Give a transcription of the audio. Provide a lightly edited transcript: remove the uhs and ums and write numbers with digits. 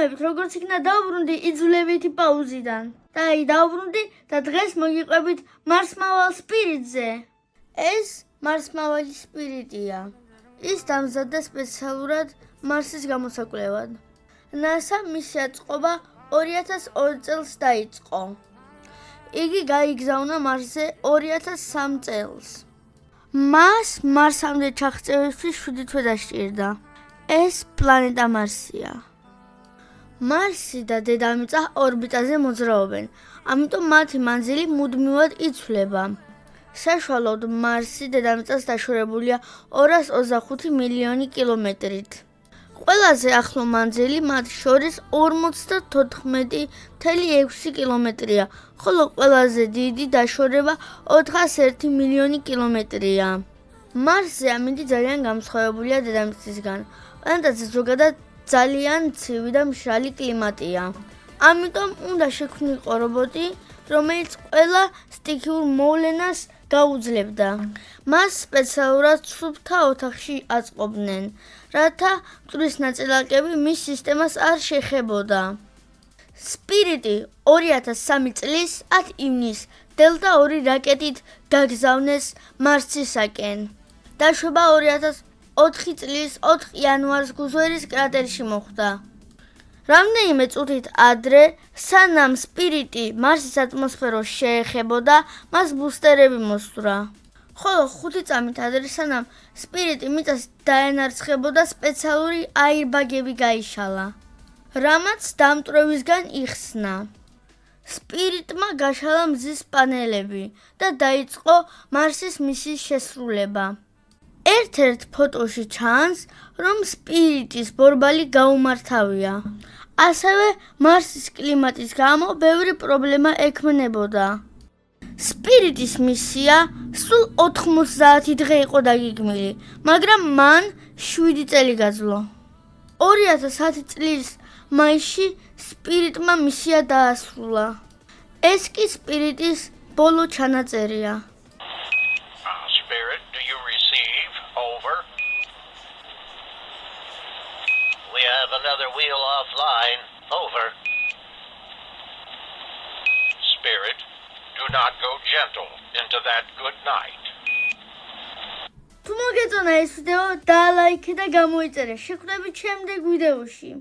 შთამებით, როგორც იქნა დავბრუნდი იძულებითი პაუზიდან. და აი დავბრუნდი და დღეს მოგიყვებით მარსმავალ სპირიტზე. ეს მარსმავალი სპირიტია. ის დამზადდა სპეციალურად მარსის გამოსაკვლევად. NASA-მ მისი აწყობა 2002 წელს დაიწყო. იგი გაიგზავნა მარსზე 2003 წელს. მას მარსამდე ჩაღწევისთვის 7 თვე დასჭირდა. ეს პლანეტა მარსია. მარსი და დედამიწა ორბიტაზე მოძრაობენ, ამიტომ მათი მანძილი მუდმივად იცვლება. საშუალოდ მარსი დედამიწას დაშორებულია 225 მილიონი კილომეტრით. ყველაზე ახლო მანძილი მათ შორის 54,6 კილომეტრია, ხოლო ყველაზე დიდი დაშორება 401 მილიონი კილომეტრია. მარსზე ამინდი ძალიან გამსხვავებულია დედამიწისგან. პლანეტაზე ზოგადად ძალიან ცივი და მშრალი კლიმატია. ამიტომ უნდა შექმნილიყო რობოტი, რომელიც ყველა სტიქიურ მოვლენას გაუძლებდა. მას სპეციალურად სუფთა ოთახში აწყობდნენ, რათა მტვრის ნაწილაკები მის სისტემას არ შეხებოდა. სპირიტი 2003 წლის 10 ივნისს დელტა 2 რაკეტით გაგზავნეს მარსისაკენ. დაშვება 2004 წლის 4 იანვარს გუზვერის კრატერში მოხდა. რამდენიმე წუთით ადრე, სანამ სპირიტი მარსის ატმოსფეროს შეეხებოდა, მას ბუსტერები მოსწვრა. ხოლო 5 წამით ადრე, სანამ სპირიტი მიწას დაენარცხებოდა, სპეციალური აირბაგები გაიშალა, რამაც დამტვრევისგან იხსნა. სპირიტმა გაშალა მზის პანელები და დაიწყო მარსის მისიის შესრულება. ერთ-ერთ ფოტოში ჩანს, რომ სპირიტის ბორბალი გაუმართავია. ასევე მარსის კლიმატის გამო ბევრი პრობლემა ექმნებოდა. სპირიტის მისია სულ 90 დღე იყო დაგეგმილი, მაგრამ მან 7 წელი გაძლო. 2010 წლის მაისში სპირიტმა მისია დაასრულა. ეს კი სპირიტის ბოლო ჩანაწერია. Spirit, do you receive? Over. We have another wheel offline. Over. Spirit, do not go gentle into that good night. თუ მოგეწონა ეს ვიდეო, დალაიქე და გამოიწერე. შეხვდებით შემდეგ ვიდეოში.